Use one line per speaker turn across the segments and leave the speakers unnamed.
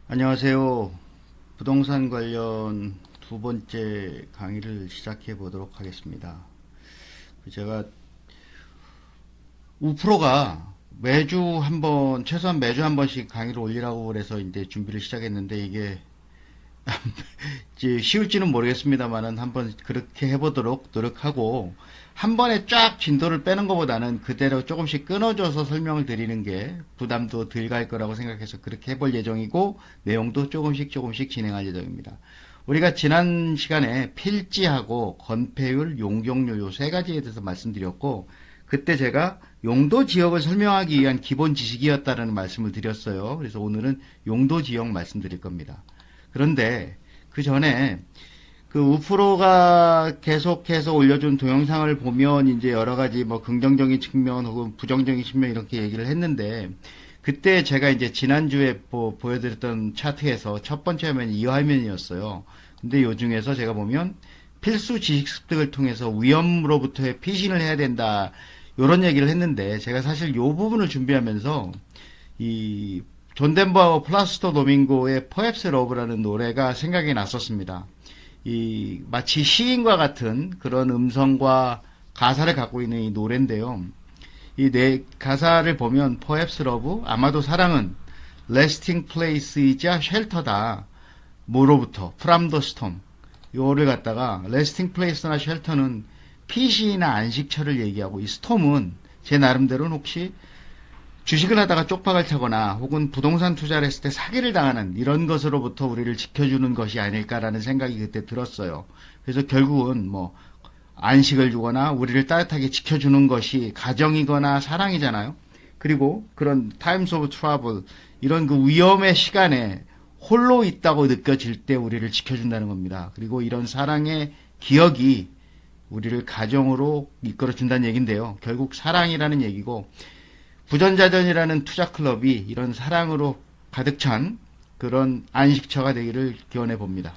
안녕하세요. 부동산 관련 두 번째 강의를 시작해 보도록 하겠습니다. 제가 우프로가 매주 한 번, 최소한 매주 한 번씩 강의를 올리라고 그래서 이제 준비를 시작했는데 이게 이제 쉬울지는 모르겠습니다만은 한번 그렇게 해보도록 노력하고 한 번에 쫙 진도를 빼는 것보다는 그대로 조금씩 끊어줘서 설명을 드리는 게 부담도 덜 갈 거라고 생각해서 그렇게 해볼 예정이고 내용도 조금씩 진행할 예정입니다. 우리가 지난 시간에 필지하고 건폐율, 용적률 요 세 가지에 대해서 말씀드렸고 그때 제가 용도 지역을 설명하기 위한 기본 지식이었다는 말씀을 드렸어요. 그래서 오늘은 용도 지역 말씀드릴 겁니다. 그런데 그 전에 그 우프로가 계속해서 올려준 동영상을 보면 이제 여러 가지 뭐 긍정적인 측면 혹은 부정적인 측면 이렇게 얘기를 했는데 그때 제가 이제 지난주에 보여드렸던 차트에서 첫 번째 화면이 이 화면이었어요. 근데 요 중에서 제가 보면 필수 지식 습득을 통해서 위험으로부터의 피신을 해야 된다. 요런 얘기를 했는데 제가 사실 요 부분을 준비하면서 이 존 덴버하고 플라스토 도밍고의 Perhaps Love라는 노래가 생각이 났었습니다. 이 마치 시인과 같은 그런 음성과 가사를 갖고 있는 이 노래인데요. 이 네 가사를 보면 Perhaps Love, 아마도 사랑은 Resting Place이자 쉘터다. 뭐로부터? From the Storm. 요를 갖다가 Resting Place나 쉘터는 피시나 안식처를 얘기하고 이 스톰은 제 나름대로는 혹시 주식을 하다가 쪽박을 차거나 혹은 부동산 투자를 했을 때 사기를 당하는 이런 것으로부터 우리를 지켜주는 것이 아닐까라는 생각이 그때 들었어요. 그래서 결국은 뭐 안식을 주거나 우리를 따뜻하게 지켜주는 것이 가정이거나 사랑이잖아요. 그리고 그런 Times of Trouble 이런 그 위험의 시간에 홀로 있다고 느껴질 때 우리를 지켜준다는 겁니다. 그리고 이런 사랑의 기억이 우리를 가정으로 이끌어준다는 얘기인데요. 결국 사랑이라는 얘기고 부전자전이라는 투자 클럽이 이런 사랑으로 가득 찬 그런 안식처가 되기를 기원해 봅니다.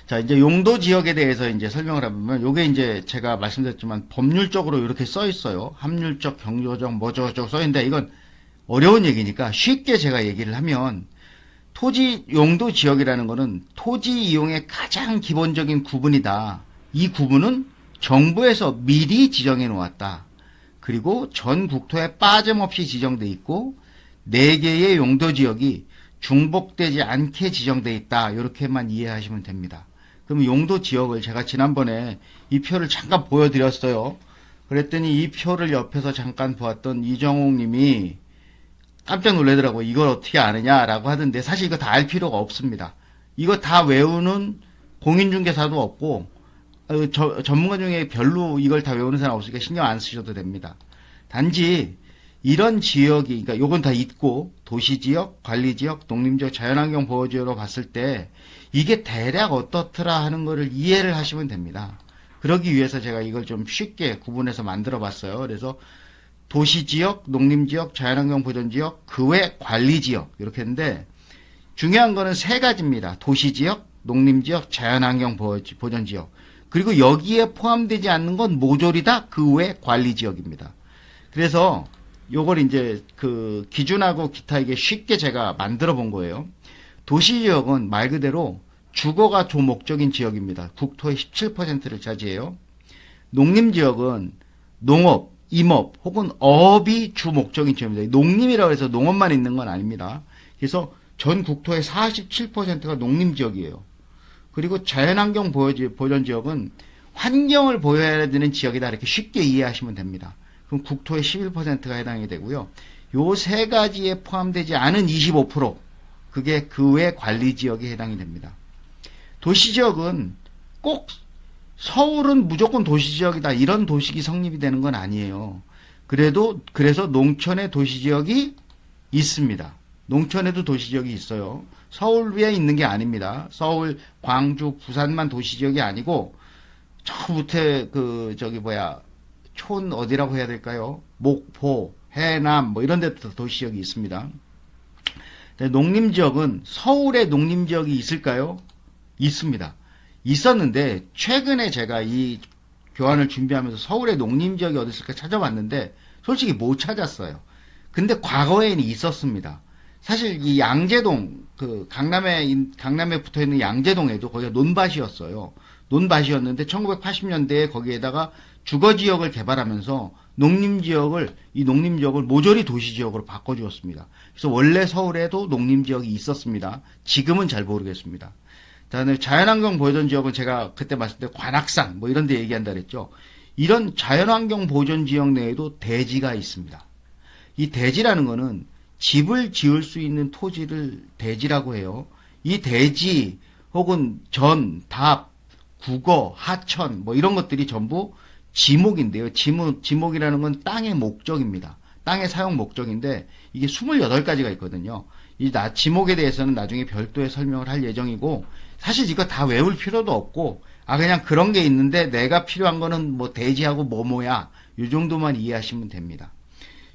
자, 이제 용도 지역에 대해서 이제 설명을 해보면, 요게 이제 제가 말씀드렸지만 법률적으로 이렇게 써 있어요. 합률적, 경조적, 뭐저저 써 있는데 이건 어려운 얘기니까 쉽게 제가 얘기를 하면 토지 용도 지역이라는 거는 토지 이용의 가장 기본적인 구분이다. 이 구분은 정부에서 미리 지정해 놓았다. 그리고 전 국토에 빠짐없이 지정돼 있고 4개의 용도 지역이 중복되지 않게 지정돼 있다. 이렇게만 이해하시면 됩니다. 그럼 용도 지역을 제가 지난번에 이 표를 잠깐 보여드렸어요. 그랬더니 이 표를 옆에서 잠깐 보았던 이정옥 님이 깜짝 놀라더라고요. 이걸 어떻게 아느냐라고 하던데 사실 이거 다 알 필요가 없습니다. 이거 다 외우는 공인중개사도 없고 전문가 중에 별로 이걸 다 외우는 사람 없으니까 신경 안 쓰셔도 됩니다. 단지 이런 지역이, 그러니까 요건 다 있고 도시지역, 관리지역, 농림지역, 자연환경 보호지역으로 봤을 때 이게 대략 어떻더라 하는 거를 이해를 하시면 됩니다. 그러기 위해서 제가 이걸 좀 쉽게 구분해서 만들어 봤어요. 그래서 도시지역, 농림지역, 자연환경 보전지역, 그 외 관리지역 이렇게 했는데 중요한 거는 세 가지입니다. 도시지역, 농림지역, 자연환경 보전지역. 그리고 여기에 포함되지 않는 건 모조리다 그 외 관리지역입니다. 그래서 요걸 이제 그 기준하고 기타 이게 쉽게 제가 만들어 본 거예요. 도시지역은 말 그대로 주거가 주목적인 지역입니다. 국토의 17%를 차지해요. 농림지역은 농업, 임업 혹은 어업이 주목적인 지역입니다. 농림이라고 해서 농업만 있는 건 아닙니다. 그래서 전 국토의 47%가 농림지역이에요. 그리고 자연환경 보전지역은 환경을 보호해야 되는 지역이다 이렇게 쉽게 이해하시면 됩니다. 그럼 국토의 11%가 해당이 되고요. 요 세 가지에 포함되지 않은 25% 그게 그 외 관리지역에 해당이 됩니다. 도시지역은 꼭 서울은 무조건 도시지역이다 이런 도식이 성립이 되는 건 아니에요. 그래서 농촌의 도시지역이 있습니다. 농촌에도 도시지역이 있어요. 서울에 있는 게 아닙니다. 서울, 광주, 부산만 도시지역이 아니고 저 밑에 촌 어디라고 해야 될까요? 목포, 해남 뭐 이런 데도 도시지역이 있습니다. 농림지역은 서울에 농림지역이 있을까요? 있습니다. 있었는데 최근에 제가 이 교환을 준비하면서 서울에 농림지역이 어디 있을까 찾아봤는데 솔직히 못 찾았어요. 근데 과거에는 있었습니다. 사실 이 양재동 그 강남에 붙어 있는 양재동에도 거기가 논밭이었어요. 논밭이었는데 1980년대에 거기에다가 주거 지역을 개발하면서 이 농림 지역을 모조리 도시 지역으로 바꿔 주었습니다. 그래서 원래 서울에도 농림 지역이 있었습니다. 지금은 잘 모르겠습니다. 그다음에 자연환경 보존 지역은 제가 그때 봤을 때 관악산 뭐 이런 데 얘기한다 그랬죠. 이런 자연환경 보존 지역 내에도 대지가 있습니다. 이 대지라는 거는 집을 지을 수 있는 토지를 대지라고 해요. 이 대지 혹은 전, 답, 국어, 하천 뭐 이런 것들이 전부 지목인데요. 지목이라는 건 땅의 목적입니다. 땅의 사용 목적인데 이게 28가지가 있거든요. 이 지목에 대해서는 나중에 별도의 설명을 할 예정이고 사실 이거 다 외울 필요도 없고 그냥 그런 게 있는데 내가 필요한 거는 뭐 대지하고 뭐뭐야 이 정도만 이해하시면 됩니다.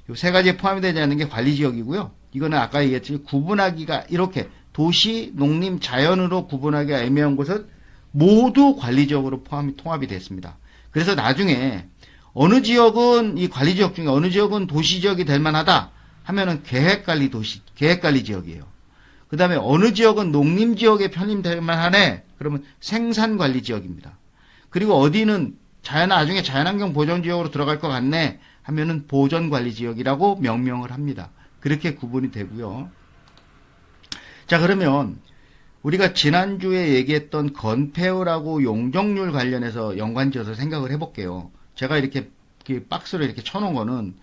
요 세 가지에 포함이 되지 않는 게 관리지역이고요. 이거는 아까 얘기했듯이 구분하기가 이렇게 도시, 농림, 자연으로 구분하기가 애매한 곳은 모두 관리지역으로 통합이 됐습니다. 그래서 나중에 어느 지역은 이 관리지역 중에 어느 지역은 도시지역이 될 만하다 하면은 계획관리 지역이에요. 그 다음에 어느 지역은 농림지역에 편입될 만하네 그러면 생산관리 지역입니다. 그리고 어디는 나중에 자연환경 보존지역으로 들어갈 것 같네 하면은 보전관리지역이라고 명명을 합니다. 그렇게 구분이 되고요. 자, 그러면 우리가 지난주에 얘기했던 건폐율하고 용적률 관련해서 연관지어서 생각을 해볼게요. 제가 이렇게 박스로 이렇게 쳐놓은 거는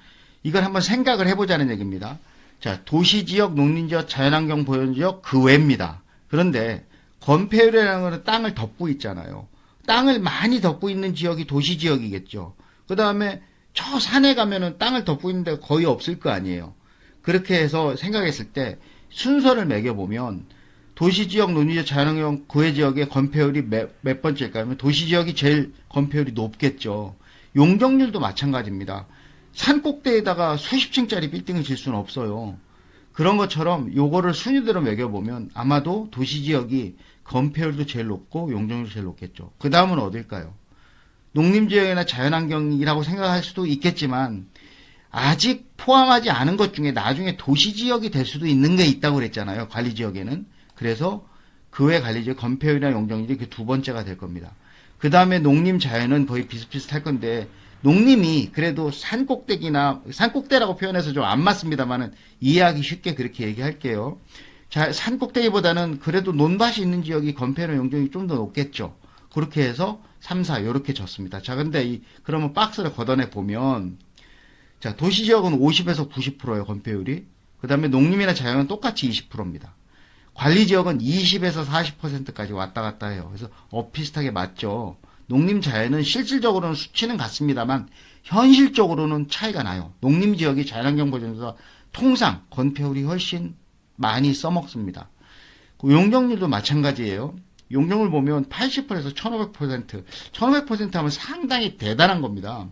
이걸 한번 생각을 해보자는 얘기입니다. 자, 도시지역, 농림지역, 자연환경 보존지역 그 외입니다. 그런데 건폐율이라는 거는 땅을 덮고 있잖아요. 땅을 많이 덮고 있는 지역이 도시지역이겠죠. 그 다음에 저 산에 가면은 땅을 덮고 있는 데가 거의 없을 거 아니에요. 그렇게 해서 생각했을 때 순서를 매겨보면 도시지역, 농림지역, 자연환경 구외지역의 건폐율이 몇 번째일까요? 하면 도시지역이 제일 건폐율이 높겠죠. 용적률도 마찬가지입니다. 산 꼭대기에다가 수십 층짜리 빌딩을 질 수는 없어요. 그런 것처럼 요거를 순위대로 매겨보면 아마도 도시지역이 건폐율도 제일 높고 용적률도 제일 높겠죠. 그 다음은 어딜까요? 농림지역이나 자연환경이라고 생각할 수도 있겠지만 아직 포함하지 않은 것 중에 나중에 도시지역이 될 수도 있는 게 있다고 그랬잖아요. 관리지역에는. 그래서 그 외 관리지역 건폐율이나 용적률이 그 두 번째가 될 겁니다. 그 다음에 농림 자연은 거의 비슷비슷할 건데 농림이 그래도 산꼭대라고 표현해서 좀 안 맞습니다만은 이해하기 쉽게 그렇게 얘기할게요. 자, 산꼭대기보다는 그래도 논밭이 있는 지역이 건폐율 용적률이 좀 더 높겠죠. 그렇게 해서 3, 4 이렇게 졌습니다. 자, 근데 그러면 박스를 걷어내 보면 자, 도시지역은 50에서 90%예요, 건폐율이. 그 다음에 농림이나 자연은 똑같이 20%입니다. 관리지역은 20에서 40%까지 왔다 갔다 해요. 그래서 비슷하게 맞죠. 농림 자연은 실질적으로는 수치는 같습니다만 현실적으로는 차이가 나요. 농림지역이 자연환경 보존에서 통상 건폐율이 훨씬 많이 써먹습니다. 용적률도 마찬가지예요. 용적률 보면 80%에서 1500%, 1500% 하면 상당히 대단한 겁니다.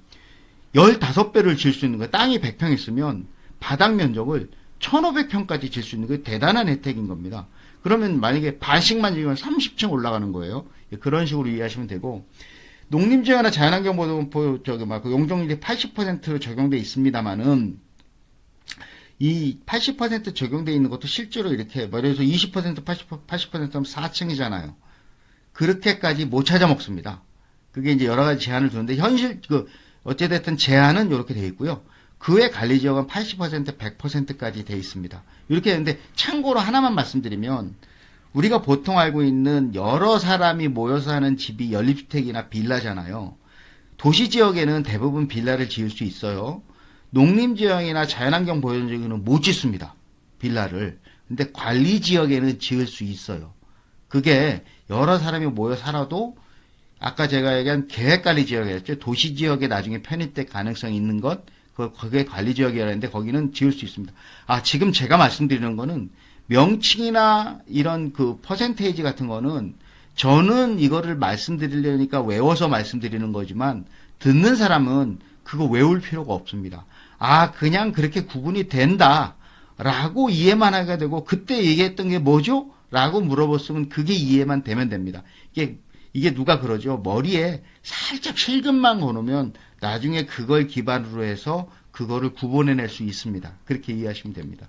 15배를 질 수 있는 거예요. 땅이 100평 있으면 바닥 면적을 1500평까지 질 수 있는 게 대단한 혜택인 겁니다. 그러면 만약에 반씩만 지으면 30층 올라가는 거예요. 그런 식으로 이해하시면 되고, 농림지역이나 자연환경 용적률이 80% 적용돼 있습니다만은, 이 80% 적용돼 있는 것도 실제로 이렇게, 예를 들어서 20%, 80%면 4층이잖아요. 그렇게까지 못 찾아 먹습니다. 그게 이제 여러 가지 제한을 두는데, 어찌됐든 제한은 이렇게 돼 있고요. 그 외 관리지역은 80%, 100%까지 돼 있습니다. 이렇게 했는데 참고로 하나만 말씀드리면 우리가 보통 알고 있는 여러 사람이 모여서 하는 집이 연립주택이나 빌라잖아요. 도시지역에는 대부분 빌라를 지을 수 있어요. 농림지역이나 자연환경 보존지역에는 못 짓습니다. 빌라를. 근데 관리지역에는 지을 수 있어요. 그게 여러 사람이 모여 살아도 아까 제가 얘기한 계획관리지역이었죠. 도시지역에 나중에 편입될 가능성이 있는 것, 그게 관리지역이라는데 거기는 지을 수 있습니다. 지금 제가 말씀드리는 거는 명칭이나 이런 퍼센테이지 같은 거는 저는 이거를 말씀드리려니까 외워서 말씀드리는 거지만 듣는 사람은 그거 외울 필요가 없습니다. 그냥 그렇게 구분이 된다 라고 이해만 하게 되고 그때 얘기했던 게 뭐죠? 라고 물어봤으면 그게 이해만 되면 됩니다. 이게 누가 그러죠? 머리에 살짝 실금만 거놓으면 나중에 그걸 기반으로 해서 그거를 구분해낼 수 있습니다. 그렇게 이해하시면 됩니다.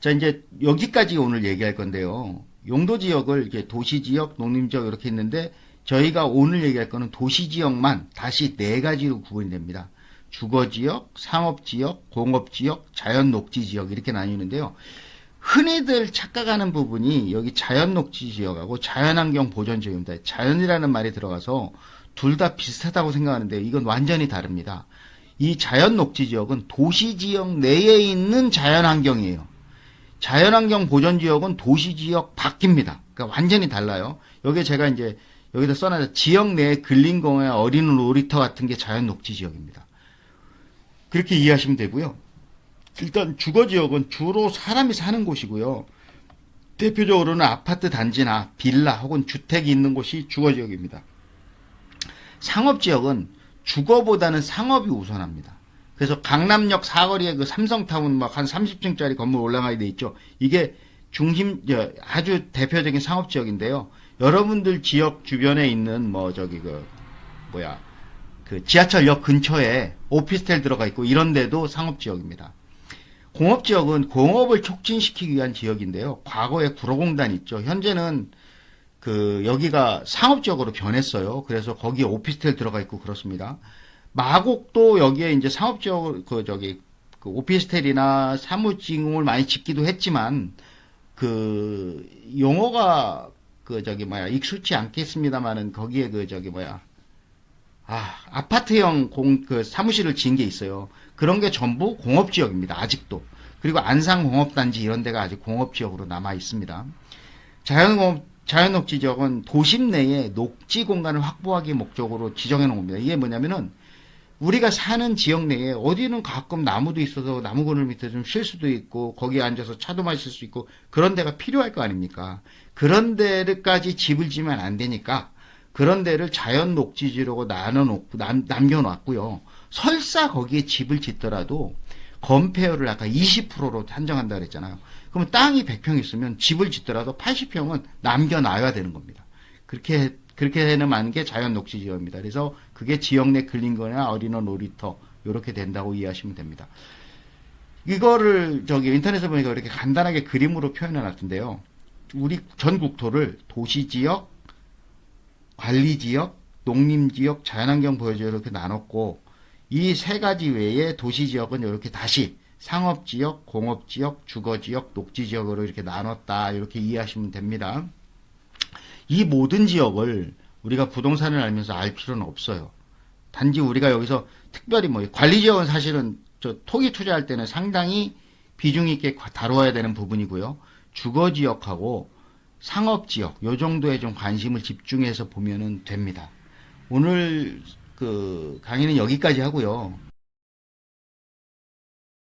자, 이제 여기까지 오늘 얘기할 건데요. 용도 지역을 이제 도시 지역, 농림 지역 이렇게 있는데 저희가 오늘 얘기할 거는 도시 지역만 다시 네 가지로 구분이 됩니다. 주거 지역, 상업 지역, 공업 지역, 자연 녹지 지역 이렇게 나뉘는데요. 흔히들 착각하는 부분이 여기 자연 녹지 지역하고 자연환경 보전 지역입니다. 자연이라는 말이 들어가서 둘 다 비슷하다고 생각하는데 이건 완전히 다릅니다. 이 자연 녹지 지역은 도시 지역 내에 있는 자연환경이에요. 자연환경 보전지역은 도시지역 밖입니다. 그러니까 완전히 달라요. 여기에 제가 이제 여기다 써놔서 지역 내에 근린공원, 어린 놀이터 같은 게 자연녹지지역입니다. 그렇게 이해하시면 되고요. 일단 주거지역은 주로 사람이 사는 곳이고요. 대표적으로는 아파트 단지나 빌라 혹은 주택이 있는 곳이 주거지역입니다. 상업지역은 주거보다는 상업이 우선합니다. 그래서 강남역 사거리에 그 삼성타운 막 한 30층짜리 건물 올라가게 돼 있죠. 이게 중심, 아주 대표적인 상업지역인데요. 여러분들 지역 주변에 있는 그 지하철역 근처에 오피스텔 들어가 있고 이런 데도 상업지역입니다. 공업지역은 공업을 촉진시키기 위한 지역인데요. 과거에 구로공단 있죠. 현재는 여기가 상업지역으로 변했어요. 그래서 거기에 오피스텔 들어가 있고 그렇습니다. 마곡도 여기에 이제 상업지역, 오피스텔이나 사무직을 많이 짓기도 했지만, 용어가, 익숙치 않겠습니다만은, 거기에 아파트형 사무실을 지은 게 있어요. 그런 게 전부 공업지역입니다. 아직도. 그리고 안산공업단지 이런 데가 아직 공업지역으로 남아 있습니다. 자연녹지 지역은 도심 내에 녹지 공간을 확보하기 목적으로 지정해 놓은 겁니다. 이게 뭐냐면은, 우리가 사는 지역 내에 어디는 가끔 나무도 있어서 나무 그늘 밑에 좀 쉴 수도 있고 거기에 앉아서 차도 마실 수 있고 그런 데가 필요할 거 아닙니까? 그런 데까지 집을 지면 안 되니까 그런 데를 자연 녹지지로 남겨놨고요. 설사 거기에 집을 짓더라도 건폐율을 아까 20%로 한정한다 그랬잖아요. 그러면 땅이 100평 있으면 집을 짓더라도 80평은 남겨놔야 되는 겁니다. 그렇게 해놓은 게 자연 녹지 지역입니다. 그래서 그게 지역 내 근린거나 어린이 놀이터 이렇게 된다고 이해하시면 됩니다. 이거를 인터넷에 보니까 이렇게 간단하게 그림으로 표현해 놨던데요. 우리 전 국토를 도시지역, 관리지역, 농림지역, 자연환경 보호지역 이렇게 나눴고 이 세 가지 외에 도시지역은 이렇게 다시 상업지역, 공업지역, 주거지역, 녹지지역으로 이렇게 나눴다 이렇게 이해하시면 됩니다. 이 모든 지역을 우리가 부동산을 알면서 알 필요는 없어요. 단지 우리가 여기서 특별히 관리지역은 사실은 토기 투자할 때는 상당히 비중 있게 다루어야 되는 부분이고요. 주거지역하고 상업지역 요 정도에 좀 관심을 집중해서 보면은 됩니다. 오늘 강의는 여기까지 하고요.